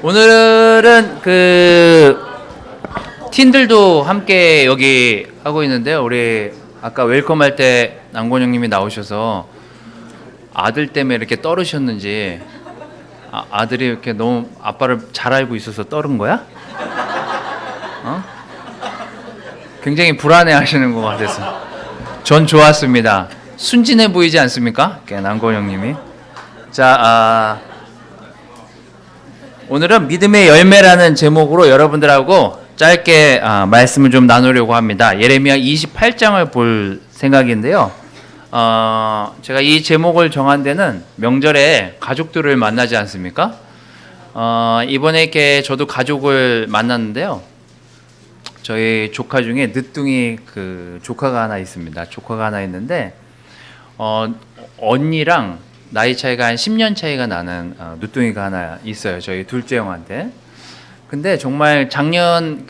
오늘은 팀들도 함께 여기 하고 있는데요. 우리 아까 웰컴할 때 남권영님이 나오셔서 아들 때문에 이렇게 떨으셨는지 아들이 이렇게 너무 아빠를 잘 알고 있어서 떨은 거야? 굉장히 불안해하시는 것 같아서 전 좋았습니다. 순진해 보이지 않습니까? 남권영님이. 자, 오늘은 믿음의 열매라는 제목으로 여러분들하고 짧게 말씀을 좀 나누려고 합니다. 예레미야 28장을 볼 생각인데요. 제가 이 제목을 정한 데는 명절에 가족들을 만나지 않습니까? 이번에 이렇게 저도 가족을 만났는데요. 저희 조카 중에 늦둥이 조카가 하나 있습니다. 조카가 하나 있는데 언니랑 나이 차이가 한 10년 차이가 나는 누뚱이가 하나 있어요. 저희 둘째 형한테. 근데 정말 작년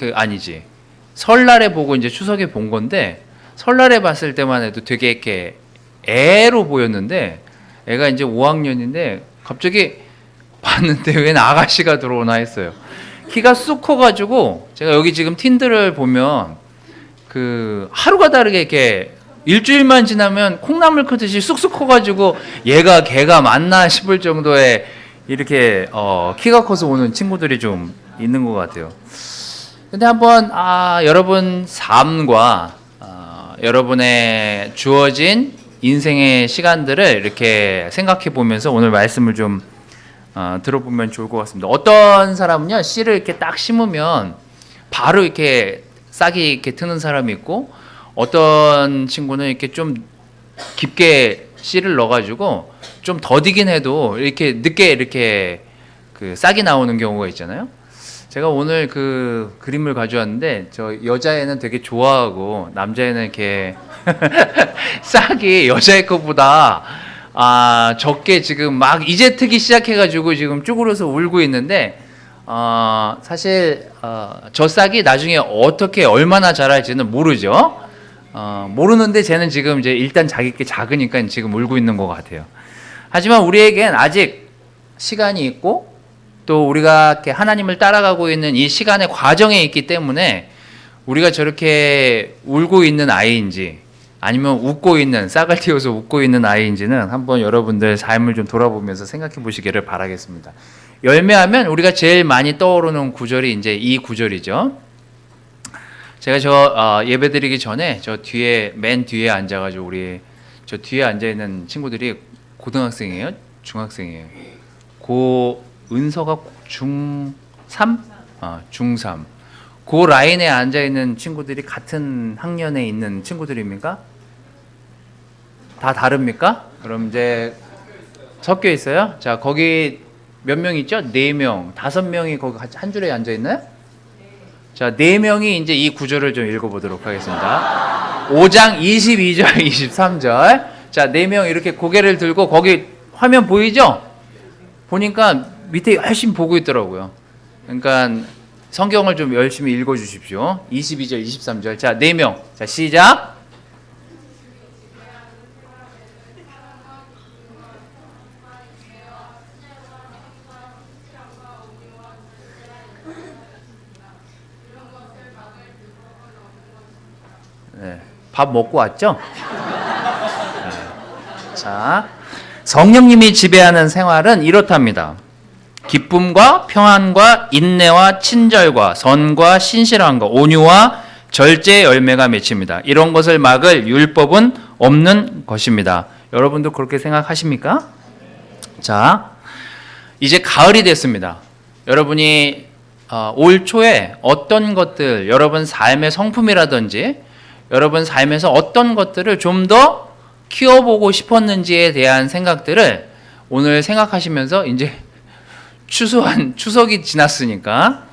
설날에 보고 이제 추석에 본 건데 설날에 봤을 때만 해도 되게 이렇게 애로 보였는데 애가 이제 5학년인데 갑자기 봤는데 웬 아가씨가 들어오나 했어요. 키가 쑥 커가지고 제가 여기 지금 틴들을 보면 하루가 다르게 이렇게 일주일만 지나면 콩나물 크듯이 쑥쑥 커가지고 걔가 맞나 싶을 정도의 이렇게 키가 커서 오는 친구들이 좀 있는 것 같아요. 근데 한번 여러분 삶과 여러분의 주어진 인생의 시간들을 이렇게 생각해 보면서 오늘 말씀을 좀 들어보면 좋을 것 같습니다. 어떤 사람은요 씨를 이렇게 딱 심으면 바로 이렇게 싹이 이렇게 트는 사람이 있고 어떤 친구는 이렇게 좀 깊게 씨를 넣어가지고 좀 더디긴 해도 이렇게 늦게 이렇게 싹이 나오는 경우가 있잖아요. 제가 오늘 그림을 가져왔는데 저 여자애는 되게 좋아하고 남자애는 이렇게 싹이 여자애 것보다 적게 지금 막 이제 트기 시작해가지고 지금 쭈그려서 울고 있는데 사실 저 싹이 나중에 어떻게 얼마나 자랄지는 모르죠. 모르는데 쟤는 지금 이제 일단 자기께 작으니까 지금 울고 있는 것 같아요. 하지만 우리에겐 아직 시간이 있고 또 우리가 이렇게 하나님을 따라가고 있는 이 시간의 과정에 있기 때문에 우리가 저렇게 울고 있는 아이인지 아니면 웃고 있는 싹을 틔워서 웃고 있는 아이인지는 한번 여러분들 삶을 좀 돌아보면서 생각해 보시기를 바라겠습니다. 열매하면 우리가 제일 많이 떠오르는 구절이 이제 이 구절이죠. 제가 저 예배드리기 전에 저 맨 뒤에 앉아가지고 우리 저 뒤에 앉아 있는 친구들이 고등학생이에요, 중학생이에요. 은서가 중3? 중3. 그 라인에 앉아 있는 친구들이 같은 학년에 있는 친구들입니까? 다 다릅니까? 그럼 이제 섞여 있어요. 자, 거기 몇 명 있죠? 4명, 5명이 거기 같이 한 줄에 앉아 있나요? 자, 4명이 이제 이 구절을 좀 읽어보도록 하겠습니다. 5장 22절, 23절. 자, 4명 이렇게 고개를 들고 거기 화면 보이죠? 보니까 밑에 열심히 보고 있더라고요. 그러니까 성경을 좀 열심히 읽어주십시오. 22절, 23절. 자, 4명. 자, 시작. 네, 밥 먹고 왔죠? 네. 자, 성령님이 지배하는 생활은 이렇답니다. 기쁨과 평안과 인내와 친절과 선과 신실함과 온유와 절제의 열매가 맺힙니다. 이런 것을 막을 율법은 없는 것입니다. 여러분도 그렇게 생각하십니까? 자, 이제 가을이 됐습니다. 여러분이 올 초에 어떤 것들, 여러분 삶의 성품이라든지 여러분 삶에서 어떤 것들을 좀 더 키워보고 싶었는지에 대한 생각들을 오늘 생각하시면서 이제 추석이 지났으니까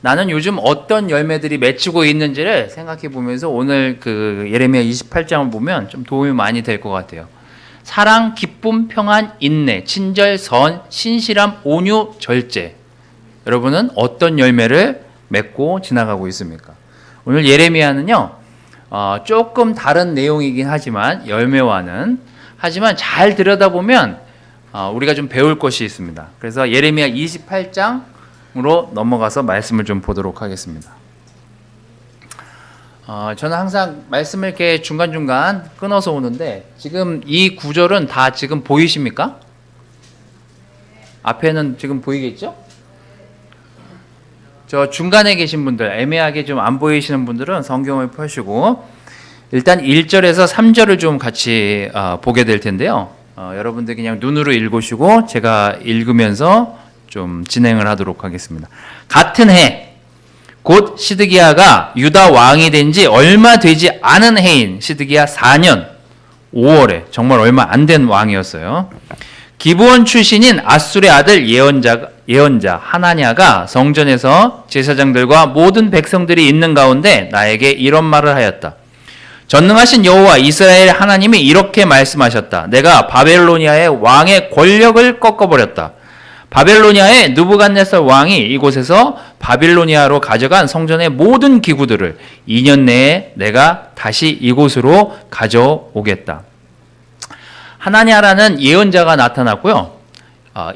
나는 요즘 어떤 열매들이 맺히고 있는지를 생각해 보면서 오늘 예레미야 28장을 보면 좀 도움이 많이 될 것 같아요. 사랑, 기쁨, 평안, 인내, 친절, 선, 신실함, 온유, 절제. 여러분은 어떤 열매를 맺고 지나가고 있습니까? 오늘 예레미야는요. 조금 다른 내용이긴 하지만 열매와는 하지만 잘 들여다보면 우리가 좀 배울 것이 있습니다. 그래서 예레미야 28장을 넘어가서 말씀을 좀 보도록 하겠습니다. 저는 항상 말씀을 이렇게 중간중간 끊어서 오는데 지금 이 구절은 다 지금 보이십니까? 앞에는 지금 보이겠죠? 저 중간에 계신 분들, 애매하게 좀 안 보이시는 분들은 성경을 펴시고 일단 1절에서 3절을 좀 같이 보게 될 텐데요. 여러분들 그냥 눈으로 읽으시고 제가 읽으면서 좀 진행을 하도록 하겠습니다. 같은 해 곧 시드기야가 유다 왕이 된 지 얼마 되지 않은 해인 시드기야 4년 5월에 정말 얼마 안 된 왕이었어요. 기브온 출신인 아술의 아들 예언자 하나냐가 성전에서 제사장들과 모든 백성들이 있는 가운데 나에게 이런 말을 하였다. 전능하신 여호와 이스라엘 하나님이 이렇게 말씀하셨다. 내가 바벨로니아의 왕의 권력을 꺾어버렸다. 바벨로니아의 느부갓네살 왕이 이곳에서 바빌로니아로 가져간 성전의 모든 기구들을 2년 내에 내가 다시 이곳으로 가져오겠다. 하나냐라는 예언자가 나타났고요.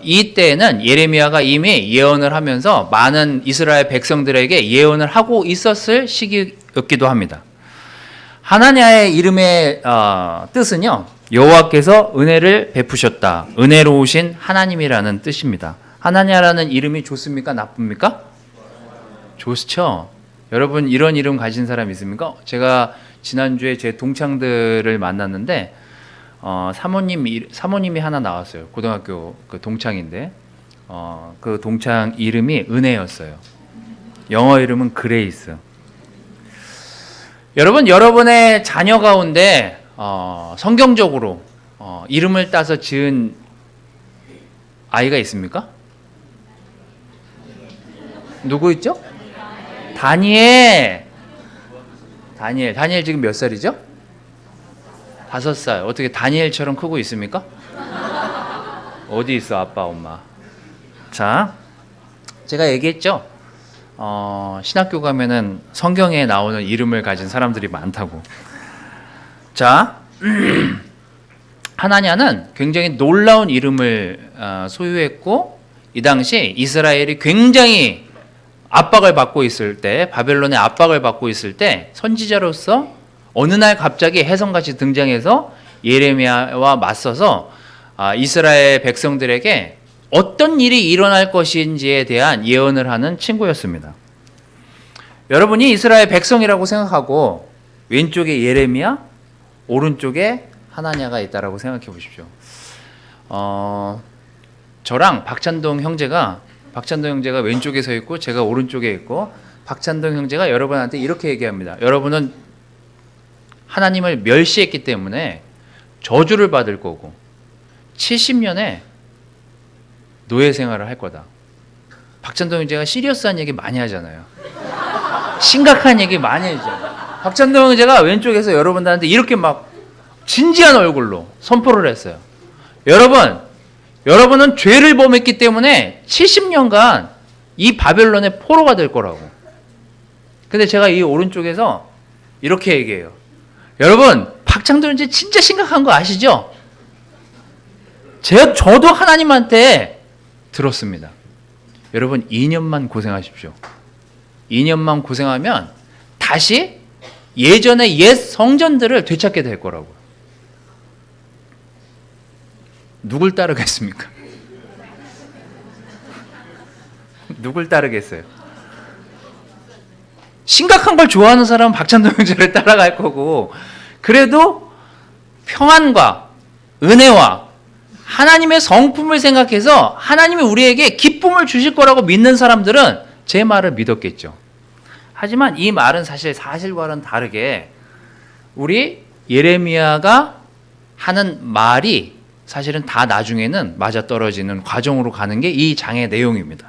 이때에는 예레미야가 이미 예언을 하면서 많은 이스라엘 백성들에게 예언을 하고 있었을 시기였기도 합니다. 하나냐의 이름의 뜻은요, 여호와께서 은혜를 베푸셨다, 은혜로우신 하나님이라는 뜻입니다. 하나냐라는 이름이 좋습니까? 나쁩니까? 좋죠. 여러분 이런 이름 가진 사람 있습니까? 제가 지난주에 제 동창들을 만났는데 사모님이 하나 나왔어요. 고등학교 그 동창인데 그 동창 이름이 은혜였어요. 영어 이름은 그레이스. 여러분, 여러분의 자녀 가운데 성경적으로 이름을 따서 지은 아이가 있습니까? 누구 있죠? 다니엘 지금 몇 살이죠? 5살. 어떻게 다니엘처럼 크고 있습니까? 어디 있어, 아빠, 엄마? 자, 제가 얘기했죠. 신학교 가면은 성경에 나오는 이름을 가진 사람들이 많다고. 자, 하나냐는 굉장히 놀라운 이름을 소유했고, 이 당시 이스라엘이 굉장히 압박을 받고 있을 때, 바벨론의 압박을 받고 있을 때 선지자로서 어느 날 갑자기 혜성같이 등장해서 예레미야와 맞서서 이스라엘 백성들에게 어떤 일이 일어날 것인지에 대한 예언을 하는 친구였습니다. 여러분이 이스라엘 백성이라고 생각하고 왼쪽에 예레미야, 오른쪽에 하나냐가 있다라고 생각해 보십시오. 저랑 박찬동 형제가 왼쪽에 서 있고 제가 오른쪽에 있고, 박찬동 형제가 여러분한테 이렇게 얘기합니다. 여러분은 하나님을 멸시했기 때문에 저주를 받을 거고 70년에 노예 생활을 할 거다. 박찬동 형제가 시리어스한 얘기 많이 하잖아요. 심각한 얘기 많이 하잖아요. 박찬동 형제가 왼쪽에서 여러분들한테 이렇게 막 진지한 얼굴로 선포를 했어요. 여러분은 죄를 범했기 때문에 70년간 이 바벨론의 포로가 될 거라고. 근데 제가 이 오른쪽에서 이렇게 얘기해요. 여러분, 박찬동 형제 진짜 심각한 거 아시죠? 저도 하나님한테 들었습니다. 여러분 2년만 고생하십시오. 2년만 고생하면 다시 예전의 옛 성전들을 되찾게 될 거라고요. 누굴 따르겠습니까? 누굴 따르겠어요? 심각한 걸 좋아하는 사람은 박찬동 형제를 따라갈 거고, 그래도 평안과 은혜와 하나님의 성품을 생각해서 하나님이 우리에게 기쁨을 주실 거라고 믿는 사람들은 제 말을 믿었겠죠. 하지만 이 말은 사실 사실과는 다르게 우리 예레미야가 하는 말이 사실은 다 나중에는 맞아떨어지는 과정으로 가는 게 이 장의 내용입니다.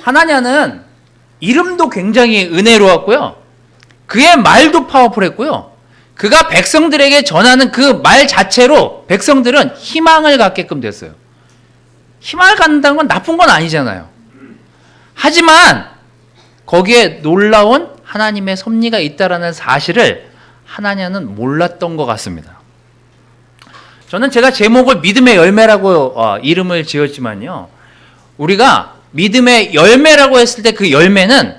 하나냐는 이름도 굉장히 은혜로웠고요. 그의 말도 파워풀했고요. 그가 백성들에게 전하는 그 말 자체로 백성들은 희망을 갖게끔 됐어요. 희망을 갖는다는 건 나쁜 건 아니잖아요. 하지만 거기에 놀라운 하나님의 섭리가 있다라는 사실을 하나냐는 몰랐던 것 같습니다. 저는 제가 제목을 믿음의 열매라고 이름을 지었지만요, 우리가 믿음의 열매라고 했을 때 그 열매는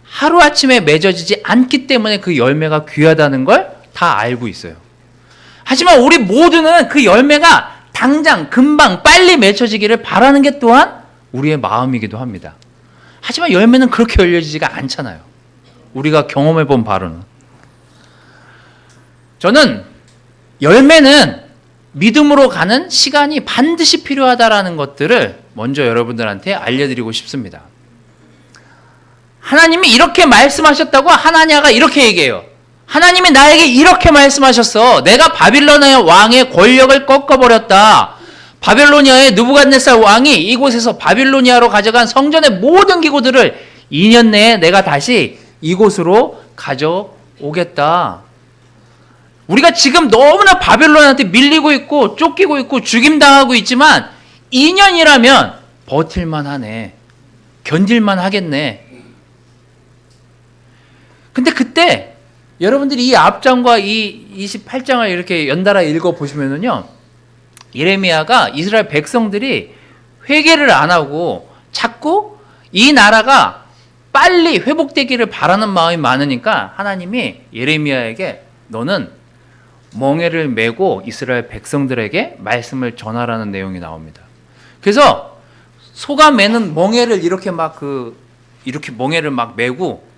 하루아침에 맺어지지 않기 때문에 그 열매가 귀하다는 걸 다 알고 있어요. 하지만 우리 모두는 그 열매가 당장 금방 빨리 맺혀지기를 바라는 게 또한 우리의 마음이기도 합니다. 하지만 열매는 그렇게 열려지지가 않잖아요. 우리가 경험해 본 바로는. 저는 열매는 믿음으로 가는 시간이 반드시 필요하다라는 것들을 먼저 여러분들한테 알려드리고 싶습니다. 하나님이 이렇게 말씀하셨다고 하나냐가 이렇게 얘기해요. 하나님이 나에게 이렇게 말씀하셨어. 내가 바빌로니아 왕의 권력을 꺾어버렸다. 바빌로니아의 느부갓네살 왕이 이곳에서 바빌로니아로 가져간 성전의 모든 기구들을 2년 내에 내가 다시 이곳으로 가져오겠다. 우리가 지금 너무나 바빌론한테 밀리고 있고 쫓기고 있고 죽임당하고 있지만 2년이라면 버틸만 하네. 견딜만 하겠네. 근데 그때 여러분들이 이 앞장과 이 28장을 이렇게 연달아 읽어보시면은요, 예레미야가 이스라엘 백성들이 회개를 안 하고 자꾸 이 나라가 빨리 회복되기를 바라는 마음이 많으니까 하나님이 예레미야에게 너는 멍에를 메고 이스라엘 백성들에게 말씀을 전하라는 내용이 나옵니다. 그래서 소가 매는 멍에를 이렇게 이렇게 멍에를 막 메고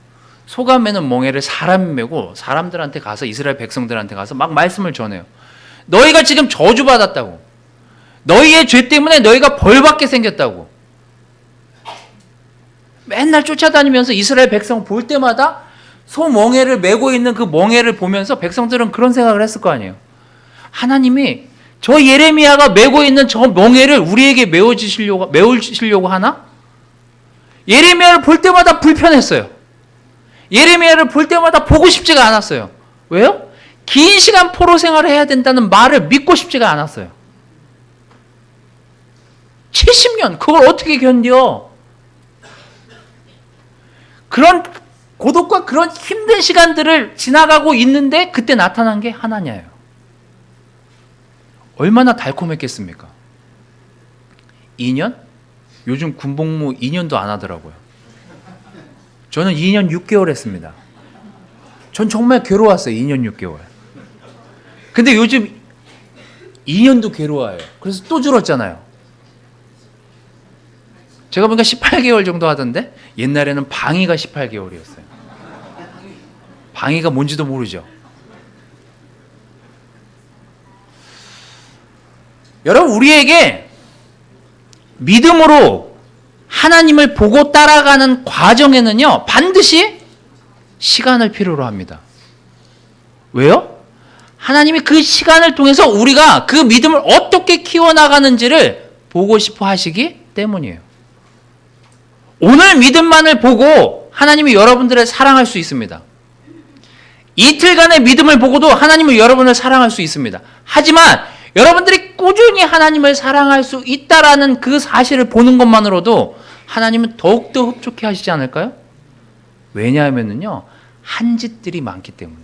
소가 매는 멍에를 사람이 메고 사람들한테 가서 이스라엘 백성들한테 가서 막 말씀을 전해요. 너희가 지금 저주받았다고. 너희의 죄 때문에 너희가 벌받게 생겼다고. 맨날 쫓아다니면서 이스라엘 백성 볼 때마다 소 멍에를 메고 있는 그 멍에를 보면서 백성들은 그런 생각을 했을 거 아니에요. 하나님이 저 예레미야가 메고 있는 저 멍에를 우리에게 메우시려고 하나? 예레미야를 볼 때마다 불편했어요. 예레미야를 볼 때마다 보고 싶지가 않았어요. 왜요? 긴 시간 포로 생활을 해야 된다는 말을 믿고 싶지가 않았어요. 70년 그걸 어떻게 견뎌? 그런 고독과 그런 힘든 시간들을 지나가고 있는데 그때 나타난 게 하나냐예요. 얼마나 달콤했겠습니까? 2년? 요즘 군복무 2년도 안 하더라고요. 저는 2년 6개월 했습니다. 전 정말 괴로웠어요. 2년 6개월. 근데 요즘 2년도 괴로워요. 그래서 또 줄었잖아요. 제가 보니까 18개월 정도 하던데 옛날에는 방위가 18개월이었어요. 방위가 뭔지도 모르죠. 여러분, 우리에게 믿음으로 하나님을 보고 따라가는 과정에는요, 반드시 시간을 필요로 합니다. 왜요? 하나님이 그 시간을 통해서 우리가 그 믿음을 어떻게 키워나가는지를 보고 싶어 하시기 때문이에요. 오늘 믿음만을 보고 하나님이 여러분들을 사랑할 수 있습니다. 이틀간의 믿음을 보고도 하나님은 여러분을 사랑할 수 있습니다. 하지만 여러분들이 꾸준히 하나님을 사랑할 수 있다라는 그 사실을 보는 것만으로도 하나님은 더욱더 흡족해 하시지 않을까요? 왜냐하면요, 한 짓들이 많기 때문에.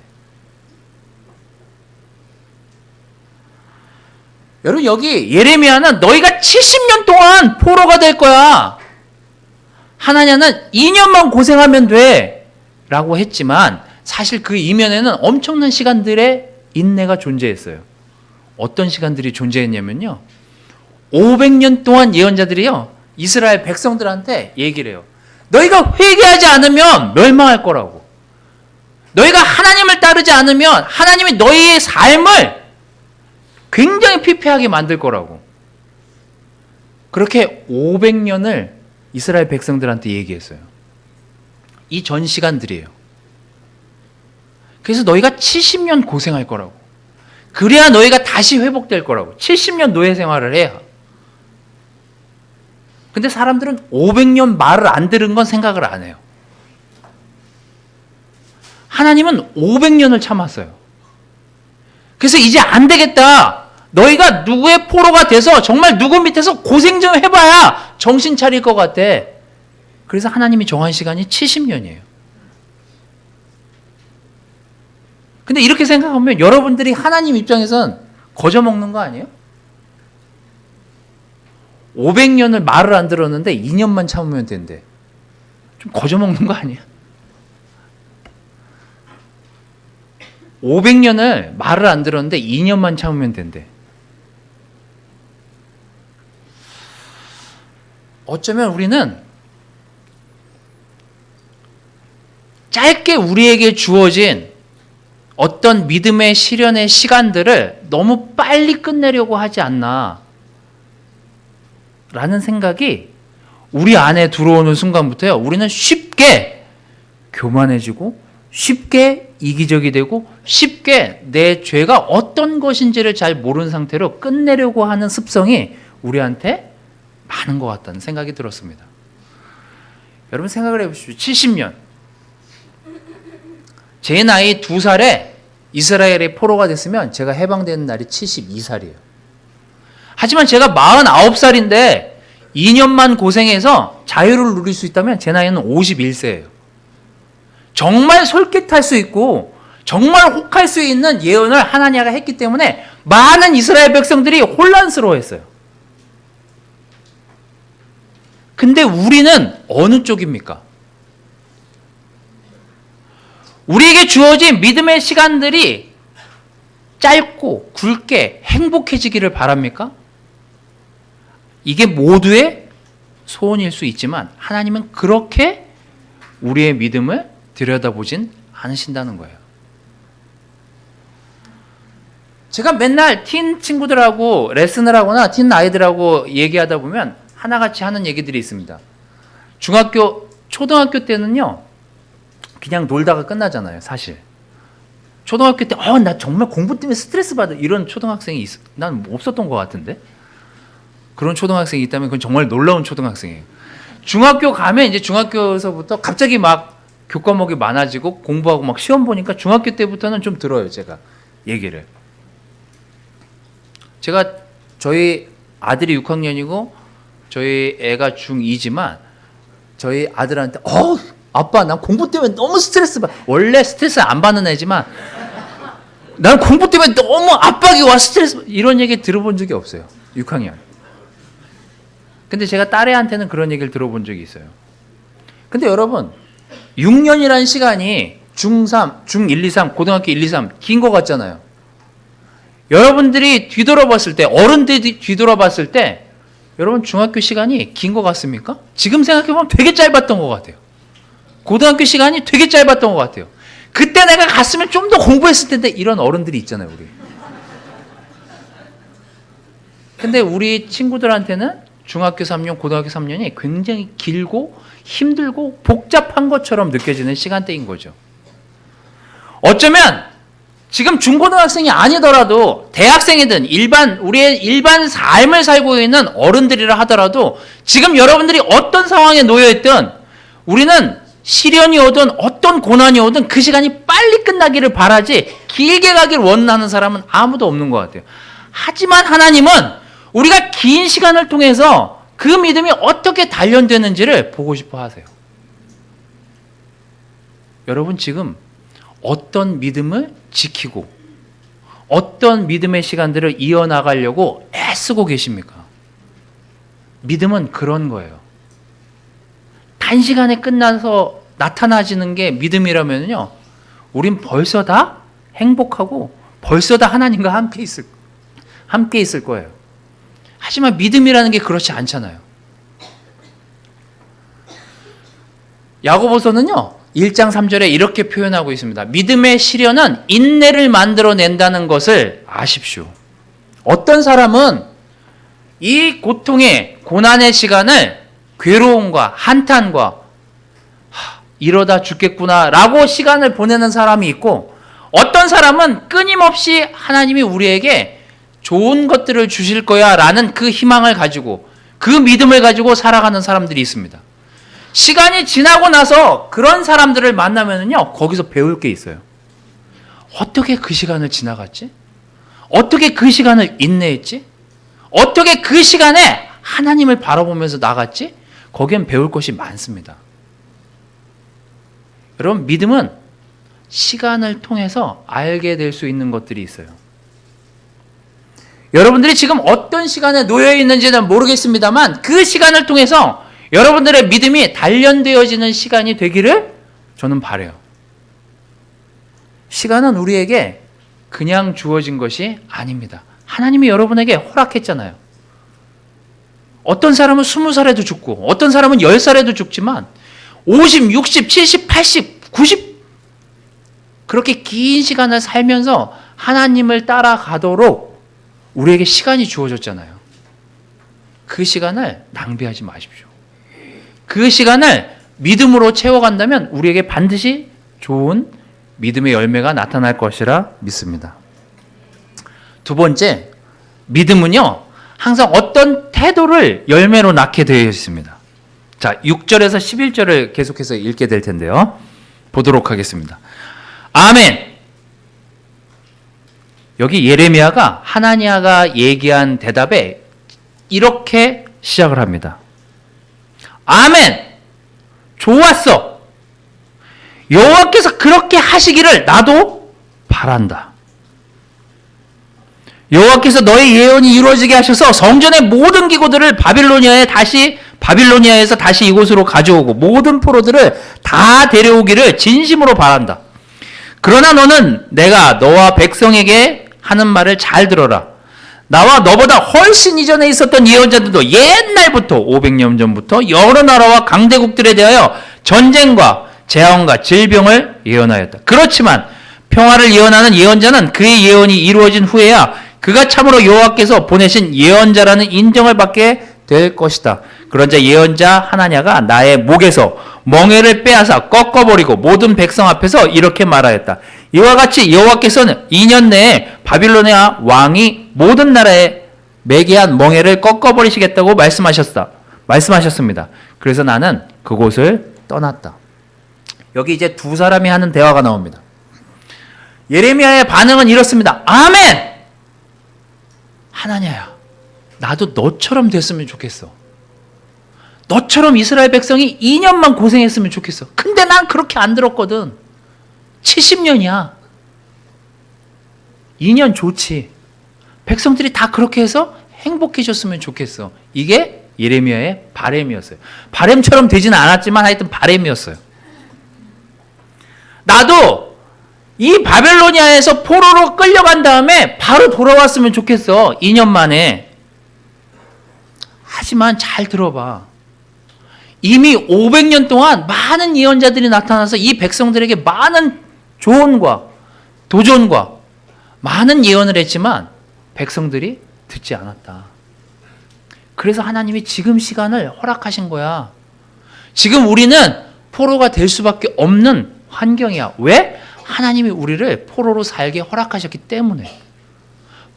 여러분, 여기 예레미야는 너희가 70년 동안 포로가 될 거야. 하나냐는 2년만 고생하면 돼 라고 했지만 사실 그 이면에는 엄청난 시간들의 인내가 존재했어요. 어떤 시간들이 존재했냐면요, 500년 동안 예언자들이요 이스라엘 백성들한테 얘기를 해요. 너희가 회개하지 않으면 멸망할 거라고. 너희가 하나님을 따르지 않으면 하나님이 너희의 삶을 굉장히 피폐하게 만들 거라고. 그렇게 500년을 이스라엘 백성들한테 얘기했어요. 이 전 시간들이에요. 그래서 너희가 70년 고생할 거라고. 그래야 너희가 다시 회복될 거라고. 70년 노예 생활을 해야. 근데 사람들은 500년 말을 안 들은 건 생각을 안 해요. 하나님은 500년을 참았어요. 그래서 이제 안 되겠다. 너희가 누구의 포로가 돼서 정말 누구 밑에서 고생 좀 해봐야 정신 차릴 것 같아. 그래서 하나님이 정한 시간이 70년이에요. 근데 이렇게 생각하면 여러분들이 하나님 입장에선 거저먹는 거 아니에요? 500년을 말을 안 들었는데 2년만 참으면 된대. 좀 거저먹는 거 아니야? 500년을 말을 안 들었는데 2년만 참으면 된대. 어쩌면 우리는 짧게 우리에게 주어진 어떤 믿음의 시련의 시간들을 너무 빨리 끝내려고 하지 않나 라는 생각이 우리 안에 들어오는 순간부터요, 우리는 쉽게 교만해지고 쉽게 이기적이 되고 쉽게 내 죄가 어떤 것인지를 잘 모르는 상태로 끝내려고 하는 습성이 우리한테 많은 것 같다는 생각이 들었습니다. 여러분 생각을 해보십시오. 70년. 제 나이 2살에 이스라엘의 포로가 됐으면 제가 해방되는 날이 72살이에요. 하지만 제가 49살인데 2년만 고생해서 자유를 누릴 수 있다면 제 나이는 51세예요. 정말 솔깃할 수 있고 정말 혹할 수 있는 예언을 하나님이 했기 때문에 많은 이스라엘 백성들이 혼란스러워했어요. 근데 우리는 어느 쪽입니까? 우리에게 주어진 믿음의 시간들이 짧고 굵게 행복해지기를 바랍니까? 이게 모두의 소원일 수 있지만 하나님은 그렇게 우리의 믿음을 들여다보진 않으신다는 거예요. 제가 맨날 틴 친구들하고 레슨을 하거나 틴 아이들하고 얘기하다 보면 하나같이 하는 얘기들이 있습니다. 초등학교 때는요, 그냥 놀다가 끝나잖아요, 사실. 초등학교 때, 나 정말 공부 때문에 스트레스 받아. 이런 초등학생이 난 없었던 것 같은데? 그런 초등학생이 있다면 그건 정말 놀라운 초등학생이에요. 중학교 가면 이제 중학교에서부터 갑자기 막 교과목이 많아지고 공부하고 막 시험 보니까 중학교 때부터는 좀 들어요, 제가 얘기를. 제가 저희 아들이 6학년이고 저희 애가 중2지만 저희 아들한테 아빠 난 공부 때문에 너무 스트레스 받아. 원래 스트레스 안 받는 애지만 난 공부 때문에 너무 압박이 와 스트레스 이런 얘기 들어본 적이 없어요. 6학년. 근데 제가 딸애한테는 그런 얘기를 들어본 적이 있어요. 근데 여러분 6년이라는 시간이 중3, 중1, 2, 3, 고등학교 1, 2, 3 긴 거 같잖아요. 여러분들이 뒤돌아봤을 때 어른들이 뒤돌아봤을 때 여러분 중학교 시간이 긴 거 같습니까? 지금 생각해보면 되게 짧았던 것 같아요. 고등학교 시간이 되게 짧았던 것 같아요. 그때 내가 갔으면 좀 더 공부했을 텐데 이런 어른들이 있잖아요, 우리. 근데 우리 친구들한테는 중학교 3년, 고등학교 3년이 굉장히 길고 힘들고 복잡한 것처럼 느껴지는 시간대인 거죠. 어쩌면 지금 중고등학생이 아니더라도 대학생이든 우리의 일반 삶을 살고 있는 어른들이라 하더라도 지금 여러분들이 어떤 상황에 놓여있든 우리는 시련이 오든 어떤 고난이 오든 그 시간이 빨리 끝나기를 바라지 길게 가길 원하는 사람은 아무도 없는 것 같아요. 하지만 하나님은 우리가 긴 시간을 통해서 그 믿음이 어떻게 단련되는지를 보고 싶어 하세요. 여러분 지금 어떤 믿음을 지키고 어떤 믿음의 시간들을 이어나가려고 애쓰고 계십니까? 믿음은 그런 거예요. 단시간에 끝나서 나타나지는 게 믿음이라면요, 우린 벌써 다 행복하고 벌써 다 하나님과 함께 있을 거예요. 하지만 믿음이라는 게 그렇지 않잖아요. 야고보서는요 1장 3절에 이렇게 표현하고 있습니다. 믿음의 시련은 인내를 만들어낸다는 것을 아십시오. 어떤 사람은 이 고통의 고난의 시간을 괴로움과 한탄과 이러다 죽겠구나 라고 시간을 보내는 사람이 있고, 어떤 사람은 끊임없이 하나님이 우리에게 좋은 것들을 주실 거야 라는 그 희망을 가지고 그 믿음을 가지고 살아가는 사람들이 있습니다. 시간이 지나고 나서 그런 사람들을 만나면요 거기서 배울 게 있어요. 어떻게 그 시간을 지나갔지? 어떻게 그 시간을 인내했지? 어떻게 그 시간에 하나님을 바라보면서 나갔지? 거기엔 배울 것이 많습니다. 여러분 믿음은 시간을 통해서 알게 될 수 있는 것들이 있어요. 여러분들이 지금 어떤 시간에 놓여 있는지는 모르겠습니다만 그 시간을 통해서 여러분들의 믿음이 단련되어지는 시간이 되기를 저는 바라요. 시간은 우리에게 그냥 주어진 것이 아닙니다. 하나님이 여러분에게 허락했잖아요. 어떤 사람은 20살에도 죽고 어떤 사람은 10살에도 죽지만 50, 60, 70, 80, 90 그렇게 긴 시간을 살면서 하나님을 따라가도록 우리에게 시간이 주어졌잖아요. 그 시간을 낭비하지 마십시오. 그 시간을 믿음으로 채워간다면 우리에게 반드시 좋은 믿음의 열매가 나타날 것이라 믿습니다. 두 번째, 믿음은요, 항상 어떤 태도를 열매로 낳게 되어 있습니다. 자, 6절에서 11절을 계속해서 읽게 될 텐데요. 보도록 하겠습니다. 아멘. 여기 예레미야가 하나냐가 얘기한 대답에 이렇게 시작을 합니다. 아멘. 좋았어. 여호와께서 그렇게 하시기를 나도 바란다. 여호와께서 너의 예언이 이루어지게 하셔서 성전의 모든 기구들을 바빌로니아에서 다시 이곳으로 가져오고 모든 포로들을 다 데려오기를 진심으로 바란다. 그러나 너는 내가 너와 백성에게 하는 말을 잘 들어라. 나와 너보다 훨씬 이전에 있었던 예언자들도 옛날부터 500년 전부터 여러 나라와 강대국들에 대하여 전쟁과 재앙과 질병을 예언하였다. 그렇지만 평화를 예언하는 예언자는 그의 예언이 이루어진 후에야 그가 참으로 여호와께서 보내신 예언자라는 인정을 받게 될 것이다. 그러자 예언자 하나냐가 나의 목에서 멍에를 빼앗아 꺾어버리고 모든 백성 앞에서 이렇게 말하였다. 이와 같이 여호와께서는 2년 내에 바빌로니아 왕이 모든 나라에 매게 한 멍에를 꺾어버리시겠다고 말씀하셨습니다. 그래서 나는 그곳을 떠났다. 여기 이제 두 사람이 하는 대화가 나옵니다. 예레미야의 반응은 이렇습니다. 아멘! 하나냐야, 나도 너처럼 됐으면 좋겠어. 너처럼 이스라엘 백성이 2년만 고생했으면 좋겠어. 근데 난 그렇게 안 들었거든. 70년이야. 2년 좋지. 백성들이 다 그렇게 해서 행복해졌으면 좋겠어. 이게 예레미야의 바램이었어요. 바램처럼 되지는 않았지만 하여튼 바램이었어요. 나도 이 바벨로니아에서 포로로 끌려간 다음에 바로 돌아왔으면 좋겠어. 2년 만에. 하지만 잘 들어봐. 이미 500년 동안 많은 예언자들이 나타나서 이 백성들에게 많은 조언과 도전과 많은 예언을 했지만 백성들이 듣지 않았다. 그래서 하나님이 지금 시간을 허락하신 거야. 지금 우리는 포로가 될 수밖에 없는 환경이야. 왜? 하나님이 우리를 포로로 살게 허락하셨기 때문에.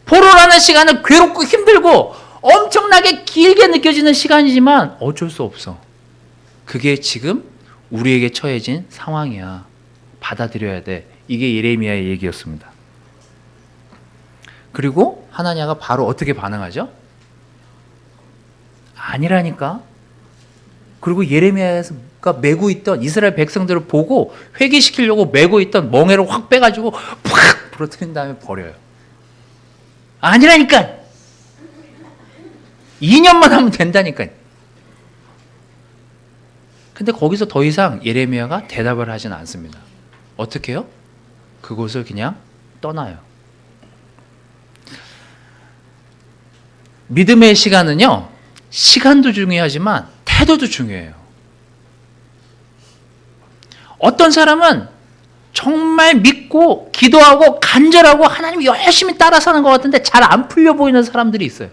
포로라는 시간은 괴롭고 힘들고 엄청나게 길게 느껴지는 시간이지만 어쩔 수 없어. 그게 지금 우리에게 처해진 상황이야. 받아들여야 돼. 이게 예레미야의 얘기였습니다. 그리고 하나냐가 바로 어떻게 반응하죠? 아니라니까. 그리고 예레미야가 메고 있던 이스라엘 백성들을 보고 회개시키려고 메고 있던 멍에를 확 빼가지고 팍 부러뜨린 다음에 버려요. 아니라니까. 2년만 하면 된다니까. 근데 거기서 더 이상 예레미야가 대답을 하진 않습니다. 어떻게 해요? 그곳을 그냥 떠나요. 믿음의 시간은요, 시간도 중요하지만 태도도 중요해요. 어떤 사람은 정말 믿고 기도하고 간절하고 하나님 열심히 따라 사는 것 같은데 잘 안 풀려 보이는 사람들이 있어요.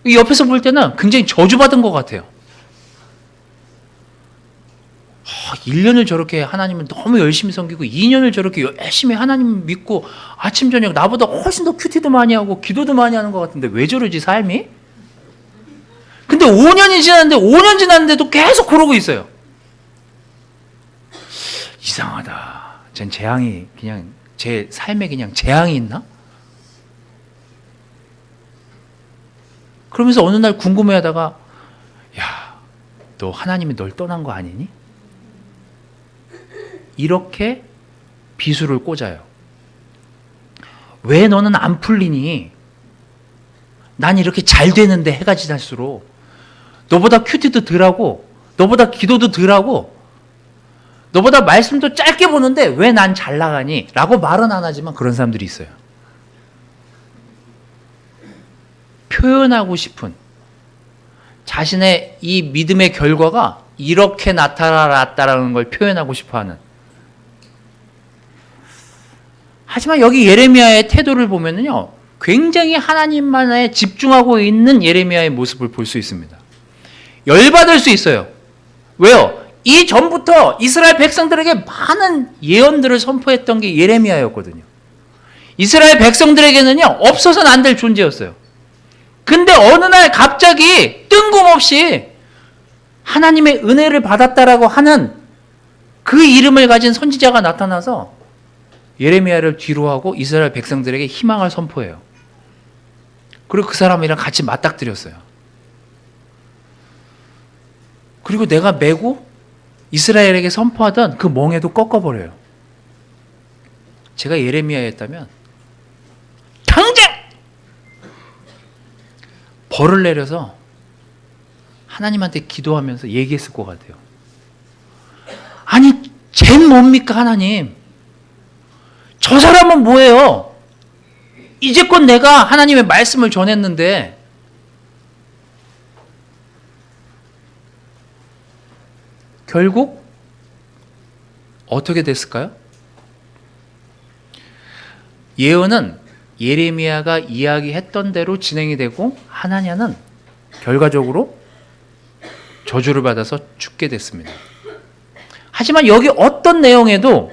옆에서 볼 때는 굉장히 저주받은 것 같아요. 1년을 저렇게 하나님을 너무 열심히 섬기고 2년을 저렇게 열심히 하나님 믿고 아침 저녁 나보다 훨씬 더 큐티도 많이 하고 기도도 많이 하는 것 같은데 왜 저러지 삶이? 근데 5년 지났는데도 계속 그러고 있어요. 이상하다. 전 재앙이 그냥 제 삶에 그냥 재앙이 있나? 그러면서 어느 날 궁금해하다가 야, 너 하나님이 널 떠난 거 아니니? 이렇게 비수를 꽂아요. 왜 너는 안 풀리니? 난 이렇게 잘 되는데 해가 지날수록 너보다 큐티도 덜하고 너보다 기도도 덜하고 너보다 말씀도 짧게 보는데 왜 난 잘 나가니? 라고 말은 안 하지만 그런 사람들이 있어요. 표현하고 싶은 자신의 이 믿음의 결과가 이렇게 나타났다라는 걸 표현하고 싶어하는. 하지만 여기 예레미야의 태도를 보면요, 굉장히 하나님만에 집중하고 있는 예레미야의 모습을 볼 수 있습니다. 열받을 수 있어요. 왜요? 이 전부터 이스라엘 백성들에게 많은 예언들을 선포했던 게 예레미야였거든요. 이스라엘 백성들에게는요, 없어서는 안 될 존재였어요. 근데 어느 날 갑자기 뜬금없이 하나님의 은혜를 받았다라고 하는 그 이름을 가진 선지자가 나타나서 예레미야를 뒤로 하고 이스라엘 백성들에게 희망을 선포해요. 그리고 그 사람이랑 같이 맞닥뜨렸어요. 그리고 내가 메고 이스라엘에게 선포하던 그 멍에도 꺾어버려요. 제가 예레미야였다면 당장 벌을 내려서 하나님한테 기도하면서 얘기했을 것 같아요. 아니, 쟨 뭡니까 하나님? 저 사람은 뭐예요? 이제껏 내가 하나님의 말씀을 전했는데 결국 어떻게 됐을까요? 예언은 예레미야가 이야기했던 대로 진행이 되고 하나냐는 결과적으로 저주를 받아서 죽게 됐습니다. 하지만 여기 어떤 내용에도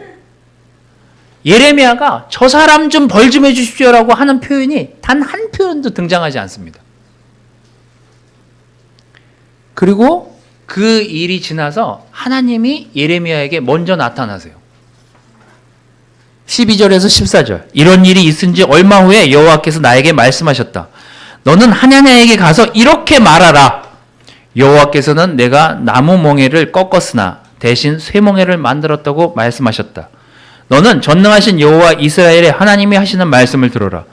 예레미야가 저 사람 좀 벌 좀 해주십시오라고 하는 표현이 단 한 표현도 등장하지 않습니다. 그리고 그 일이 지나서 하나님이 예레미야에게 먼저 나타나세요. 12절에서 14절. 이런 일이 있은 지 얼마 후에 여호와께서 나에게 말씀하셨다. 너는 하나냐에게 가서 이렇게 말하라. 여호와께서는 내가 나무 멍에를 꺾었으나 대신 쇠멍에를 만들었다고 말씀하셨다. 너는 전능하신 여호와 이스라엘의 하나님이 하시는 말씀을 들어라.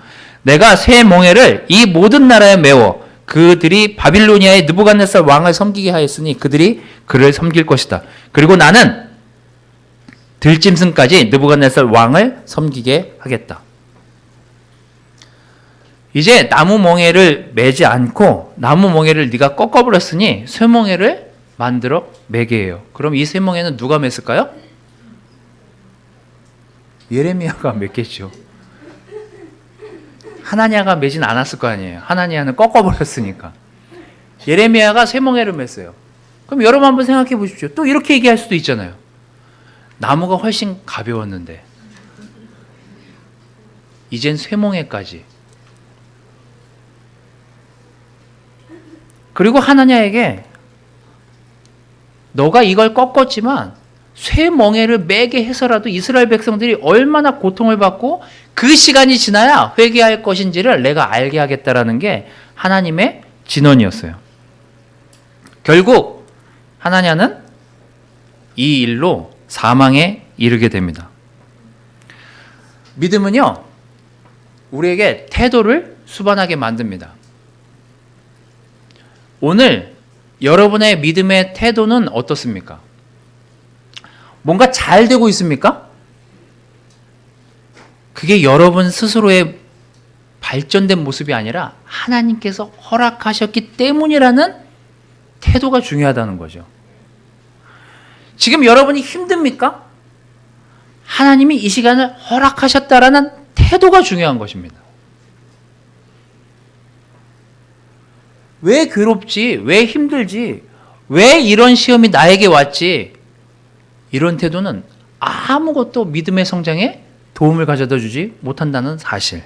내가 쇠 멍에를 이 모든 나라에 메워 그들이 바빌로니아의 느부갓네살 왕을 섬기게 하였으니 그들이 그를 섬길 것이다. 그리고 나는 들짐승까지 느부갓네살 왕을 섬기게 하겠다. 이제 나무 멍에를 매지 않고 나무 멍에를 네가 꺾어버렸으니 쇠 멍에를 만들어 매게 해요. 그럼 이 쇠 멍에는 누가 맸을까요? 예레미야가 맸겠죠. 하나냐가 매진 않았을 거 아니에요. 하나냐는 꺾어버렸으니까. 예레미야가 쇠 멍에를 맸어요. 그럼 여러분 한번 생각해 보십시오. 또 이렇게 얘기할 수도 있잖아요. 나무가 훨씬 가벼웠는데 이젠 쇠멍에까지. 그리고 하나냐에게 너가 이걸 꺾었지만 쇠멍에를 매게 해서라도 이스라엘 백성들이 얼마나 고통을 받고 그 시간이 지나야 회개할 것인지를 내가 알게 하겠다라는 게 하나님의 진언이었어요. 결국 하나냐는 이 일로 사망에 이르게 됩니다. 믿음은요, 우리에게 태도를 수반하게 만듭니다. 오늘 여러분의 믿음의 태도는 어떻습니까? 뭔가 잘 되고 있습니까? 그게 여러분 스스로의 발전된 모습이 아니라 하나님께서 허락하셨기 때문이라는 태도가 중요하다는 거죠. 지금 여러분이 힘듭니까? 하나님이 이 시간을 허락하셨다라는 태도가 중요한 것입니다. 왜 괴롭지? 왜 힘들지? 왜 이런 시험이 나에게 왔지? 이런 태도는 아무것도 믿음의 성장에 도움을 가져다 주지 못한다는 사실.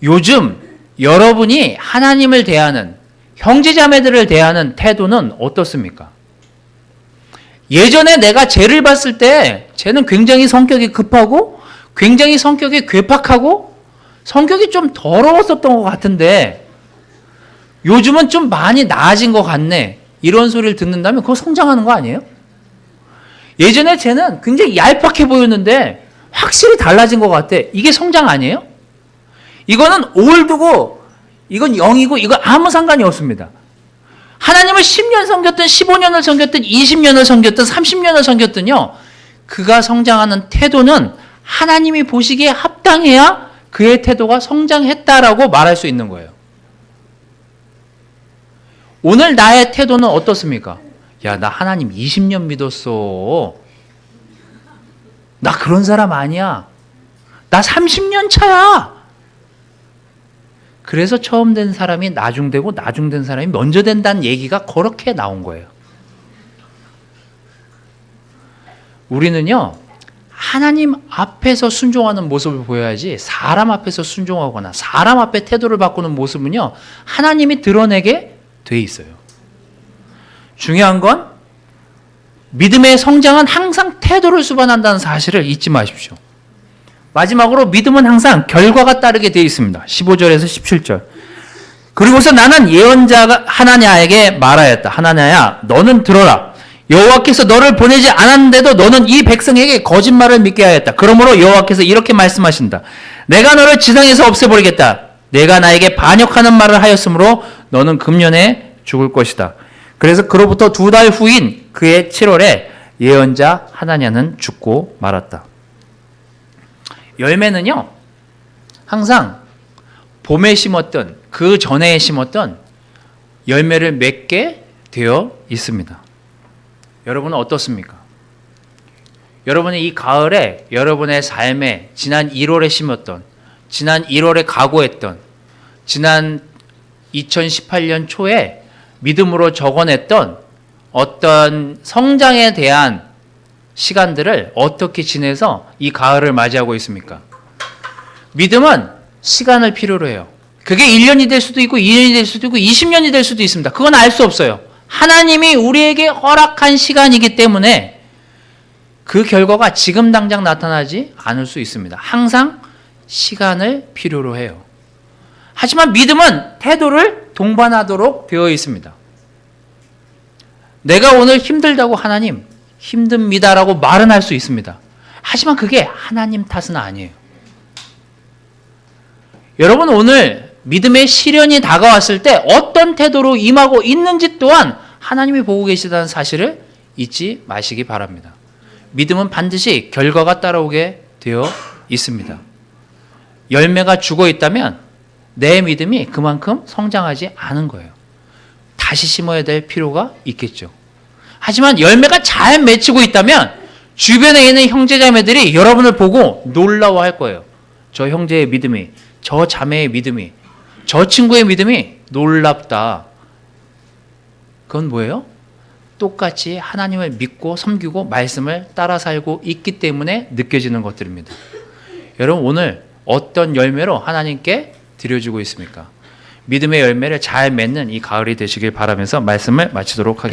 요즘 여러분이 하나님을 대하는, 형제자매들을 대하는 태도는 어떻습니까? 예전에 내가 쟤를 봤을 때 쟤는 굉장히 성격이 급하고 굉장히 성격이 괴팍하고 성격이 좀 더러웠었던 것 같은데 요즘은 좀 많이 나아진 것 같네. 이런 소리를 듣는다면 그거 성장하는 거 아니에요? 예전에 쟤는 굉장히 얄팍해 보였는데 확실히 달라진 것 같아. 이게 성장 아니에요? 이거는 올드고 이건 영이고 이거 아무 상관이 없습니다. 하나님을 10년 섬겼든 15년을 섬겼든 20년을 섬겼든 30년을 섬겼든요. 그가 성장하는 태도는 하나님이 보시기에 합당해야 그의 태도가 성장했다라고 말할 수 있는 거예요. 오늘 나의 태도는 어떻습니까? 야, 나 하나님 20년 믿었어. 나 그런 사람 아니야. 나 30년 차야. 그래서 처음 된 사람이 나중되고 나중된 사람이 먼저 된다는 얘기가 그렇게 나온 거예요. 우리는요, 하나님 앞에서 순종하는 모습을 보여야지 사람 앞에서 순종하거나 사람 앞에 태도를 바꾸는 모습은요, 하나님이 드러내게 돼 있어요. 중요한 건 믿음의 성장은 항상 태도를 수반한다는 사실을 잊지 마십시오. 마지막으로 믿음은 항상 결과가 따르게 되어 있습니다. 15절에서 17절. 그리고서 나는 예언자가 하나냐에게 말하였다. 하나냐야, 너는 들어라. 여호와께서 너를 보내지 않았는데도 너는 이 백성에게 거짓말을 믿게 하였다. 그러므로 여호와께서 이렇게 말씀하신다. 내가 너를 지상에서 없애버리겠다. 내가 나에게 반역하는 말을 하였으므로 너는 금년에 죽을 것이다. 그래서 그로부터 2달 후인 그의 7월에 예언자 하나냐는 죽고 말았다. 열매는요, 항상 봄에 심었던 그 전에 심었던 열매를 맺게 되어 있습니다. 여러분은 어떻습니까? 여러분이 이 가을에 여러분의 삶에 지난 1월에 심었던, 지난 1월에 각오했던, 지난 2018년 초에 믿음으로 적어냈던 어떤 성장에 대한 시간들을 어떻게 지내서 이 가을을 맞이하고 있습니까? 믿음은 시간을 필요로 해요. 그게 1년이 될 수도 있고 2년이 될 수도 있고 20년이 될 수도 있습니다. 그건 알 수 없어요. 하나님이 우리에게 허락한 시간이기 때문에 그 결과가 지금 당장 나타나지 않을 수 있습니다. 항상 시간을 필요로 해요. 하지만 믿음은 태도를 동반하도록 되어 있습니다. 내가 오늘 힘들다고 하나님 힘듭니다라고 말은 할 수 있습니다. 하지만 그게 하나님 탓은 아니에요. 여러분, 오늘 믿음의 시련이 다가왔을 때 어떤 태도로 임하고 있는지 또한 하나님이 보고 계시다는 사실을 잊지 마시기 바랍니다. 믿음은 반드시 결과가 따라오게 되어 있습니다. 열매가 죽어 있다면 내 믿음이 그만큼 성장하지 않은 거예요. 다시 심어야 될 필요가 있겠죠. 하지만 열매가 잘 맺히고 있다면 주변에 있는 형제자매들이 여러분을 보고 놀라워할 거예요. 저 형제의 믿음이, 저 자매의 믿음이, 저 친구의 믿음이 놀랍다. 그건 뭐예요? 똑같이 하나님을 믿고 섬기고 말씀을 따라 살고 있기 때문에 느껴지는 것들입니다. 여러분, 오늘 어떤 열매로 하나님께 드려주고 있습니까? 믿음의 열매를 잘 맺는 이 가을이 되시길 바라면서 말씀을 마치도록 하겠습니다.